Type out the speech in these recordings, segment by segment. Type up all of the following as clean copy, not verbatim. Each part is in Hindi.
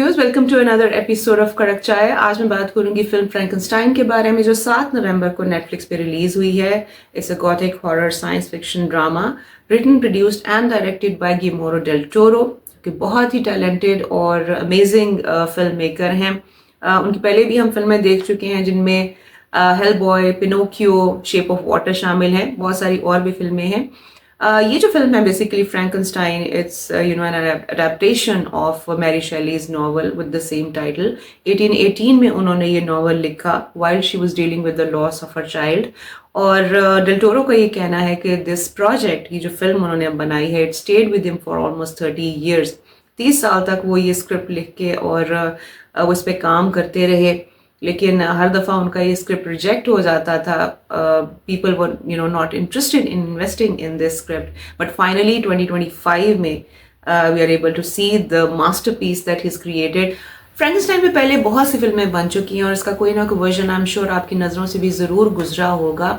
Viewers, welcome to another episode of Kadak Chai. आज मैं बात करूंगी फिल्म फ्रैंकनस्टाइन के बारे में जो 7 नवंबर को नेटफ्लिक्स पे रिलीज हुई है। It's a gothic horror science fiction drama written, produced and directed by Guillermo Del Toro, कि बहुत ही टैलेंटेड और अमेजिंग फिल्म मेकर हैं। उनकी पहले भी हम फिल्में देख चुके हैं जिनमें hello boy, Pinocchio, shape of water शामिल हैं। बहुत सारी और भी फिल्में हैं। ये जो फिल्म है basically Frankenstein, it's an adaptation of Mary Shelley's novel with the same title. 1818 में उन्होंने ये नॉवल लिखा while she was dealing with the loss of her child. और डेल टोरो का ये कहना है कि दिस प्रोजेक्ट, ये जो फिल्म उन्होंने अब बनाई है, it stayed with him for almost 30 years. 30 साल तक वो ये स्क्रिप्ट लिख के और वो इस पर काम करते रहे, लेकिन हर दफ़ा उनका ये स्क्रिप्ट रिजेक्ट हो जाता था। People were not interested in investing in this script, but finally 2025 में we are able to see the masterpiece that he is created. Frankenstein पे पहले बहुत सी फिल्में बन चुकी हैं और इसका कोई ना कोई वर्जन आई एम श्योर आपकी नज़रों से भी ज़रूर गुजरा होगा।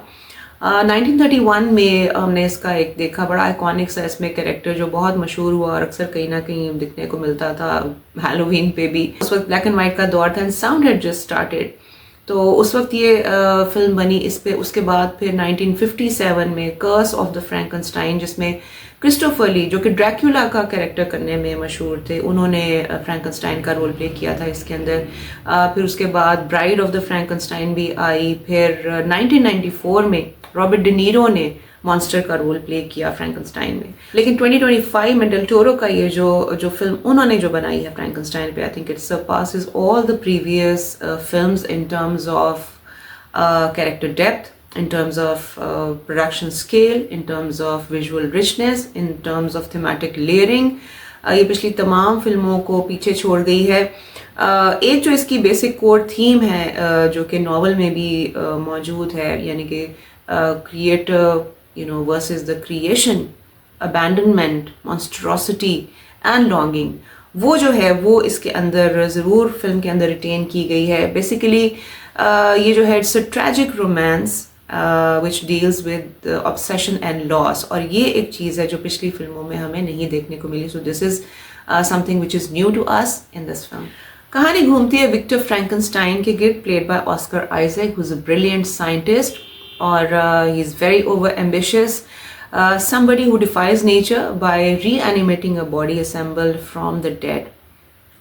1931 में हमने इसका एक देखा, बड़ा आइकॉनिक सा इसमें कैरेक्टर जो बहुत मशहूर हुआ और अक्सर कहीं ना कहीं दिखने को मिलता था हैलोवीन पे भी। उस वक्त ब्लैक एंड वाइट का दौर था and sound had just started, तो उस वक्त ये फिल्म बनी इस पे। उसके बाद फिर 1957 में कर्स ऑफ द फ्रैंकनस्टाइन, जिसमें क्रिस्टोफर ली, जो कि ड्रैक्यूला का कैरेक्टर करने में मशहूर थे, उन्होंने फ्रैंकनस्टाइन का रोल प्ले किया था इसके अंदर। फिर उसके बाद ब्राइड ऑफ द फ्रैंकनस्टाइन भी आई। फिर 1994 में रॉबर्ट डिनीरो ने मॉन्स्टर का रोल प्ले किया फ्रैंकनस्टाइन में। लेकिन 2025 में डेल टोरो का ये जो फिल्म उन्होंने जो बनाई है फ्रैंकनस्टाइन पे, I think it surpasses all the previous films in terms of character depth, in terms of production scale, in terms of visual richness, in terms of thematic layering. ये पिछली तमाम फिल्मों को पीछे छोड़ गई है। एक जो इसकी बेसिक कोर थीम है जो कि नॉवल में भी मौजूद है, यानी कि creator versus the creation, abandonment, monstrosity and longing, वो जो है वो इसके अंदर ज़रूर फिल्म के अंदर रिटेन की गई है। बेसिकली ये जो है it's a tragic romance which deals with obsession and loss, और ये एक चीज़ है जो पिछली फिल्मों में हमें नहीं देखने को मिली। So this is something which is new to us in this film. कहानी घूमती है विक्टर फ्रैंकनस्टाइन के गिर्द, played by Oscar Isaac, who's a brilliant scientist, और he is very over ambitious, somebody who defies nature by reanimating a body assembled from the dead.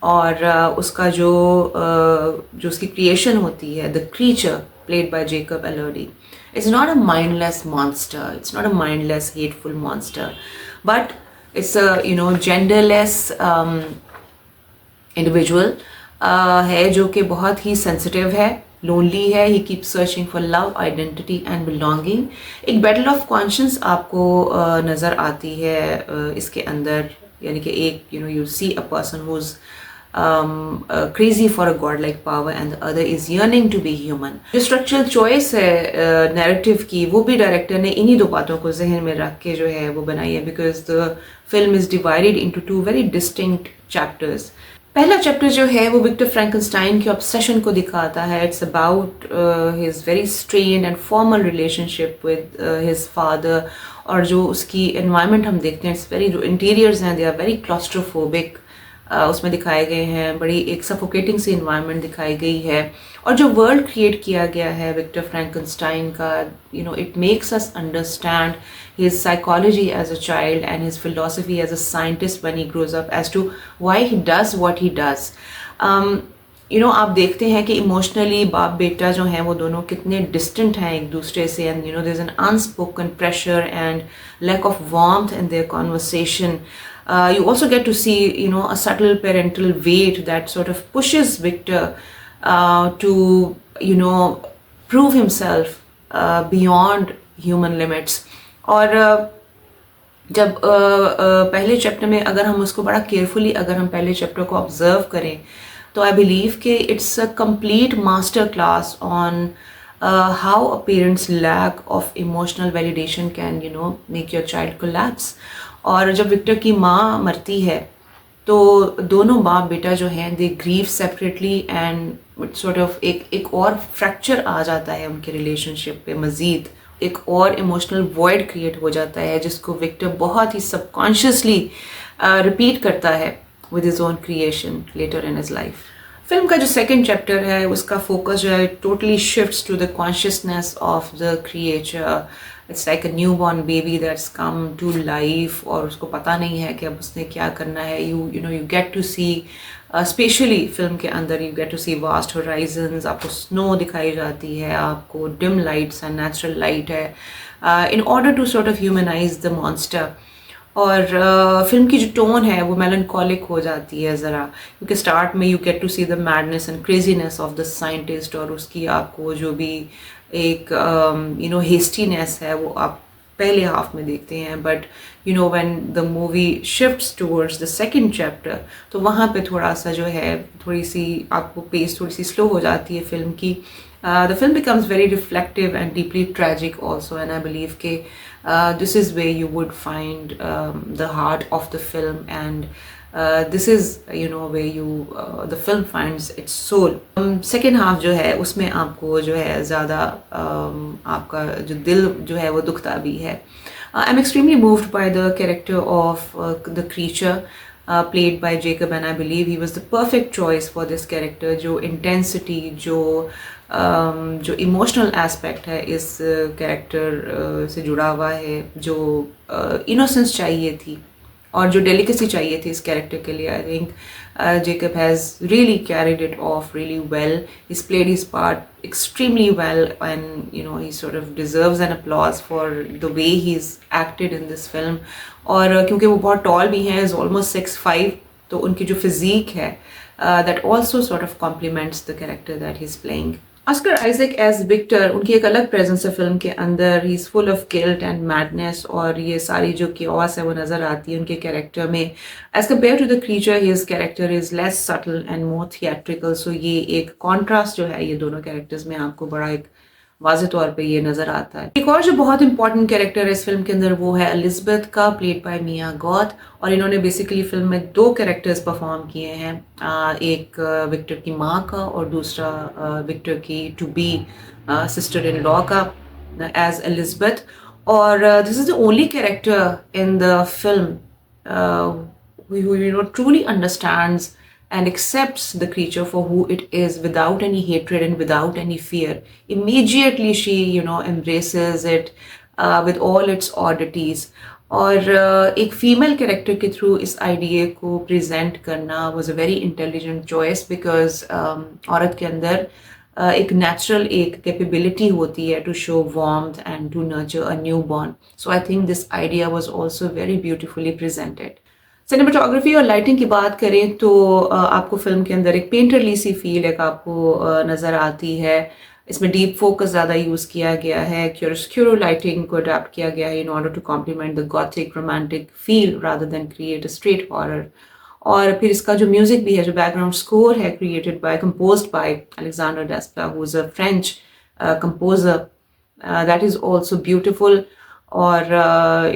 और उसका जो उसकी क्रिएशन होती है, the creature played by Jacob Elordi, it's not a mindless monster, it's not a mindless hateful monster, but it's a genderless individual है जो कि बहुत ही sensitive है, lonely है, he keeps searching for love, identity and belonging. एक battle of conscience आपको नज़र आती है इसके अंदर, यानी कि एक you see a person who's crazy for a godlike power and the other is yearning to be human. जो स्ट्रक्चरल चॉइस है नैरेटिव की, वो भी डायरेक्टर ने इन्हीं दो बातों को जहन में रख के जो है वो बनाई है, because the film is divided into 2 very distinct chapters. पहला चैप्टर जो है वो विक्टर फ्रैंकनस्टाइन के ऑब्सेशन को दिखाता है। It's about his very strained and formal relationship with his father, और जो उसकी एनवायरनमेंट हम देखते हैं, इट्स वेरी, जो इंटीरियर्स हैं दे आर वेरी क्लॉस्ट्रोफोबिक उसमें दिखाए गए हैं। बड़ी एक सफोकेटिंग सी इन्वायरमेंट दिखाई गई है, और जो वर्ल्ड क्रिएट किया गया है विक्टर फ्रैंकनस्टाइन का, it makes us understand his psychology as a child and his philosophy as a scientist when he grows up, as to why he does what he does. आप देखते हैं कि इमोशनली बाप बेटा जो हैं वो दोनों कितने डिस्टेंट हैं एक दूसरे से, and there is an unspoken pressure and lack of warmth in their conversation. You also get to see, a subtle parental weight that sort of pushes Victor to, prove himself beyond human limits. और जब पहले चैप्टर में अगर हम उसको बड़ा केयरफुली अगर हम पहले चैप्टर को ऑब्जर्व करें, तो आई बिलीव कि it's a complete master class on how a parent's lack of emotional validation can make your child collapse. और जब विक्टर की माँ मरती है तो दोनों बाप बेटा जो हैं they grieve separately, and sort of एक और फ्रैक्चर आ जाता है उनके रिलेशनशिप पे, मज़ीद एक और इमोशनल वॉइड क्रिएट हो जाता है, जिसको विक्टर बहुत ही सबकॉन्शियसली रिपीट करता है with his own creation later in his life. Film का जो सेकंड चैप्टर है उसका फोकस जो है totally shifts to the consciousness of the creature. It's like a new born baby that's come to life और उसको पता नहीं है कि अब उसने क्या करना है. You get to see specially film के अंदर you get to see vast horizons. आपको स्नो दिखाई जाती है, आपको dim lights and natural light है in order to sort of humanise the monster. और फिल्म की जो टोन है वो मेलनकॉलिक हो जाती है ज़रा, क्योंकि स्टार्ट में you get to see the madness and craziness of the scientist और उसकी आपको जो भी एक हेस्टीनेस है वो आप पहले हाफ में देखते हैं. But when the movie shifts towards the second chapter तो वहाँ पे थोड़ा सा जो है थोड़ी सी आपको पेस थोड़ी सी स्लो हो जाती है फिल्म की. The film becomes very reflective and deeply tragic also, and I believe this is where you would find the heart of the film, and this is where the film finds its soul. Second half जो है उसमें आपको जो है ज़्यादा आपका जो दिल जो है वो दुखता भी है. I'm extremely moved by the character of the creature played by Jacob, and I believe he was the perfect choice for this character. जो intensity, जो इमोशनल एस्पेक्ट है इस कैरेक्टर से जुड़ा हुआ है, जो इनोसेंस चाहिए थी और जो डेलिकेसी चाहिए थी इस कैरेक्टर के लिए, I think Jacob has really carried it off really well. He's played his part extremely well, and he sort of deserves an applause for the way he's acted in this film. और क्योंकि वो बहुत टॉल भी हैं, is almost 6'5", तो उनकी जो फिजिक है that also sort of complements the character that he's playing. Oscar Isaac as Victor, उनकी एक अलग प्रेजेंस है फिल्म के अंदर. He is full of guilt and madness और ये सारी जो कियोस है वो नज़र आती है उनके कैरेक्टर में. As compared to the creature his character is less subtle and more theatrical. So ये एक कॉन्ट्रास्ट जो है ये दोनों कैरेक्टर्स में आपको बड़ा एक वाज़ेह तौर पे ये नज़र आता है. एक और जो बहुत इंपॉर्टेंट कैरेक्टर है इस फिल्म के अंदर वो है एलिज़ाबेथ का, प्लेड बाय मिया गॉथ. और इन्होंने बेसिकली फिल्म में 2 कैरेक्टर्स परफॉर्म किए हैं, एक विक्टर की माँ का और दूसरा विक्टर की to be sister in law का एज एलिज़ाबेथ. और this is the only character in the film who truly understands and accepts the creature for who it is without any hatred and without any fear. Immediately she embraces it with all its oddities. और एक फीमेल कैरेक्टर के थ्रू इस आइडिया को प्रेजेंट करना was a very intelligent choice because औरत के अंदर एक नेचुरल एक कैपेबिलिटी होती है to show warmth and to nurture a new born. So I think this idea was also very beautifully presented. Cinematography और लाइटिंग की बात करें तो आपको फिल्म के अंदर एक पेंटरली सी फील एक आपको नज़र आती है. इसमें डीप फोकस ज़्यादा यूज़ किया गया है, क्यूरोस्क्यूरो लाइटिंग को अडैप्ट किया गया है in order to complement the gothic romantic feel rather than create a straight horror. और फिर इसका जो म्यूज़िक भी है, जो बैकग्राउंड स्कोर है, composed by Alexander Desplat, who is a French composer, that is also beautiful. Or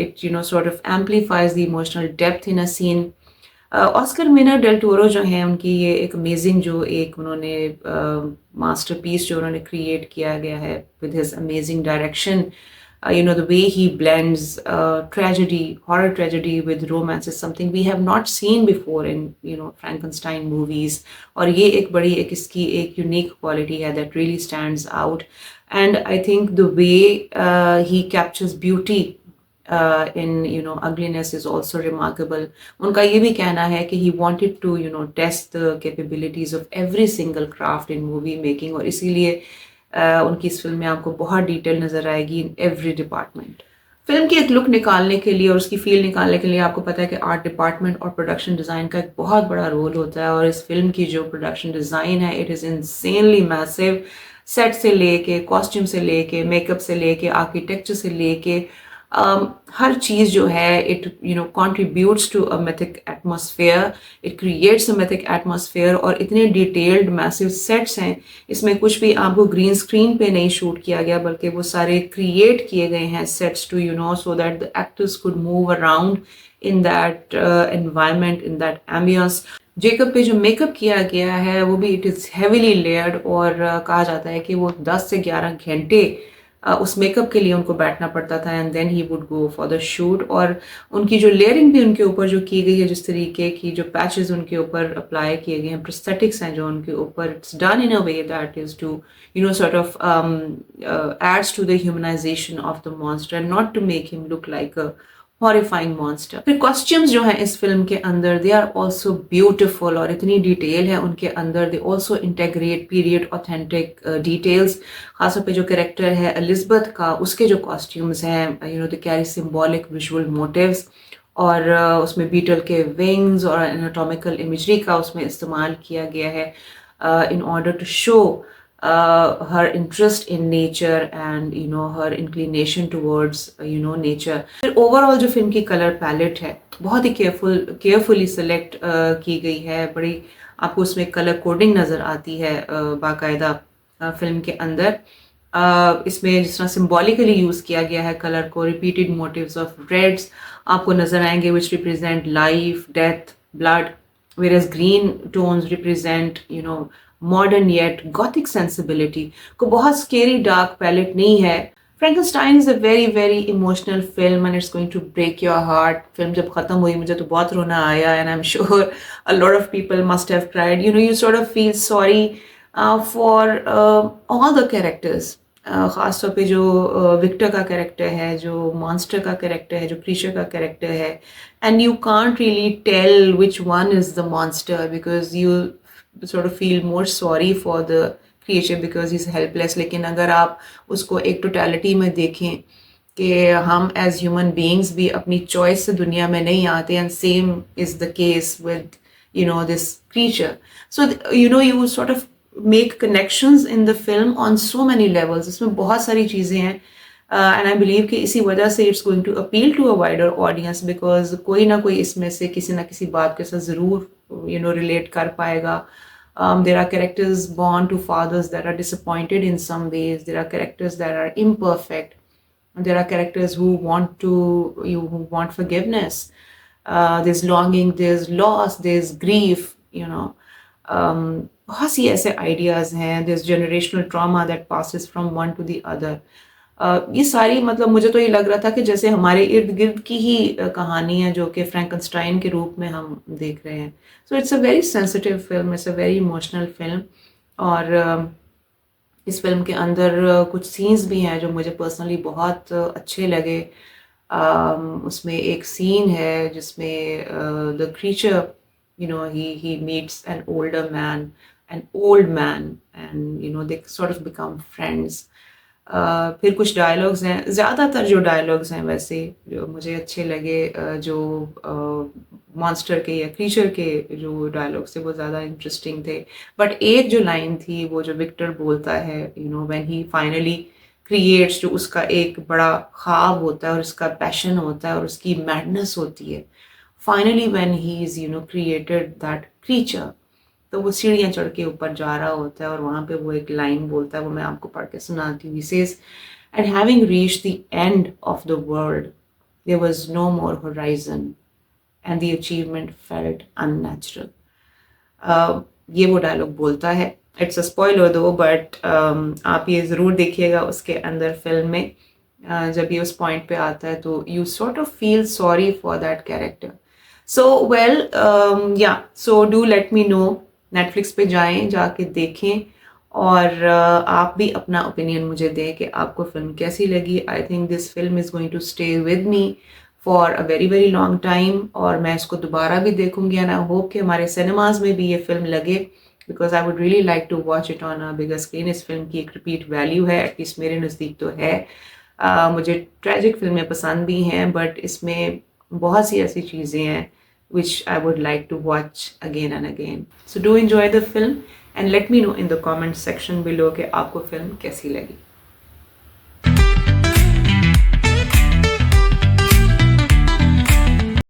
it sort of amplifies the emotional depth in a scene. Oscar winner Del Toro जो हैं उनकी ये एक अमेजिंग जो एक उन्होंने मास्टरपीस जो उन्होंने क्रिएट किया गया है with his amazing direction. The way he blends horror tragedy with romance is something we have not seen before in Frankenstein movies. और ये एक बड़ी एक इसकी एक unique quality है that really stands out. And I think the way he captures beauty in ugliness is also remarkable. उनका ये भी कहना है कि he wanted to test the capabilities of every single craft in movie making, और इसीलिए उनकी इस फिल्म में आपको बहुत डिटेल नज़र आएगी इन एवरी डिपार्टमेंट. फिल्म की एक लुक निकालने के लिए और उसकी फील निकालने के लिए आपको पता है कि आर्ट डिपार्टमेंट और प्रोडक्शन डिज़ाइन का एक बहुत बड़ा रोल होता है. और इस फिल्म की जो प्रोडक्शन डिज़ाइन है it is insanely massive. Set से लेके, कॉस्ट्यूम से लेके, मेकअप से लेके, आर्किटेक्चर से लेके हर चीज़ जो है it contributes to a mythic atmosphere. It creates a mythic atmosphere. और इतने डिटेल्ड मैसिव सेट्स हैं, इसमें कुछ भी आपको ग्रीन स्क्रीन पे नहीं शूट किया गया बल्कि वो सारे क्रिएट किए गए हैं sets to so that the actors could move around in that environment, in that ambience. Jacob पे जो मेकअप किया गया है वो भी इट इज़ हेविली लेयर्ड और कहा जाता है कि वो 10 से 11 घंटे उस मेकअप के लिए उनको बैठना पड़ता था and then he would go for the shoot. और उनकी जो लेयरिंग भी उनके ऊपर जो की गई है, जिस तरीके की जो पैचेस उनके ऊपर अप्लाई किए गए हैं, प्रोस्थेटिक्स हैं जो उनके ऊपर, it's done in a way that is to sort of adds to the humanization of the monster and not to make him look like a horrifying monster. फिर कॉस्ट्यूम्स जो हैं इस फिल्म के अंदर, दे आर ऑल्सो ब्यूटिफुल, और इतनी डिटेल है उनके अंदर, they also integrate period authentic details. खासतौर पे जो कैरेक्टर है एलिजबेथ का, उसके जो कॉस्ट्यूम्स हैं, they carry symbolic visual motifs, और उसमें बीटल के विंग्स और एनाटॉमिकल इमेजरी का उसमें इस्तेमाल किया गया है in order to show her interest in nature and her inclination towards nature। फिर ओवरऑल जो फिल्म की कलर पैलेट है बहुत ही केयरफुली सेलेक्ट की गई है। बड़ी आपको उसमें कलर कोडिंग नज़र आती है बाकायदा फिल्म के अंदर। इसमें जिस तरह सिम्बॉलिकली यूज़ किया गया है कलर को, रिपीटेड मोटिव्स ऑफ रेड्स आपको नज़र आएंगे which represent life, death, blood, whereas green tones represent modern yet gothic sensibility। को बहुत scary dark palette नहीं है। Frankenstein is a very very emotional film and it's going to break your heart। Film जब खत्म हुई मुझे तो बहुत रोना आया and I'm sure a lot of people must have cried। you sort of feel sorry for all the characters। ख़ास तौर पे जो विक्टर का कैरेक्टर है, जो मॉन्स्टर का कैरेक्टर है, जो क्रीचर का कैरेक्टर है, and you can't really tell which one is the monster because you sort of feel more sorry for the creature because he's helpless। लेकिन अगर आप उसको एक टोटलिटी में देखें कि हम एज ह्यूमन बीइंग्स भी अपनी चॉइस से दुनिया में नहीं आते, and same is the case with this creature। So you sort of make connections in the film on so many levels। इसमें बहुत सारी चीज़ें हैं and I believe कि इसी वजह से it's going to appeal to a wider audience because कोई ना कोई इसमें से किसी ना किसी बात के साथ ज़रूर relate कर पाएगा। There are characters born to fathers that are disappointed in some ways। There are characters that are imperfect। There are characters who want forgiveness। There's longing, there's loss, there's grief। बहुत सी ऐसे आइडियाज़ हैं। there's generational trauma that passes from one to the other। ये सारी मतलब मुझे तो ये लग रहा था कि जैसे हमारे इर्द गिर्द की ही कहानी है जो कि फ्रैंकनस्टाइन के रूप में हम देख रहे हैं। So it's a very sensitive film, it's a very emotional film. और इस फिल्म के अंदर कुछ सीन्स भी हैं जो मुझे पर्सनली बहुत अच्छे लगे। उसमें एक सीन है जिसमें the creature he meets an older man, an old man, and they sort of become friends। फिर कुछ डायलॉग्स हैं, ज़्यादातर जो डायलॉग्स हैं वैसे जो मुझे अच्छे लगे, जो मॉन्स्टर के या क्रीचर के जो डायलॉग्स थे वो ज़्यादा इंटरेस्टिंग थे। बट एक जो लाइन थी वो जो विक्टर बोलता है व्हेन ही फाइनली क्रिएट्स, जो उसका एक बड़ा ख्वाब होता है और उसका पैशन होता है और उसकी मैडनेस होती है, finally when he is created that creature, तो वो सीढ़ियाँ चढ़ के ऊपर जा रहा होता है और वहाँ पे वो एक लाइन बोलता है, वो मैं आपको पढ़ के सुनाती हूँ। He says, and having reached the end of the world, there was no more horizon, and the achievement felt unnatural। ये वो डायलॉग बोलता है। इट्स अ स्पॉइलर दो, बट आप ये ज़रूर देखिएगा उसके अंदर फिल्म में। जब ये उस पॉइंट पे आता है तो you sort of feel sorry for that character. So well so do let me know. Netflix पे जाएं, जाके देखें और आप भी अपना ओपिनियन मुझे दें कि आपको फिल्म कैसी लगी। I think this film is going to stay with me for a very very long time, और मैं इसको दोबारा भी देखूंगी एंड आई होप कि हमारे सिनेमाज में भी ये फिल्म लगे because I would really like to watch it on a bigger screen. इस फिल्म की एक रिपीट वैल्यू है, एटलीस्ट मेरे नज़दीक तो है। मुझे ट्रेजिक फिल्में पसंद भी हैं, बट इसमें बहुत सी ऐसी चीज़ें हैं which I would like to watch again and again। So do enjoy the film and let me know in the comment section below कि आपको फिल्म कैसी लगी।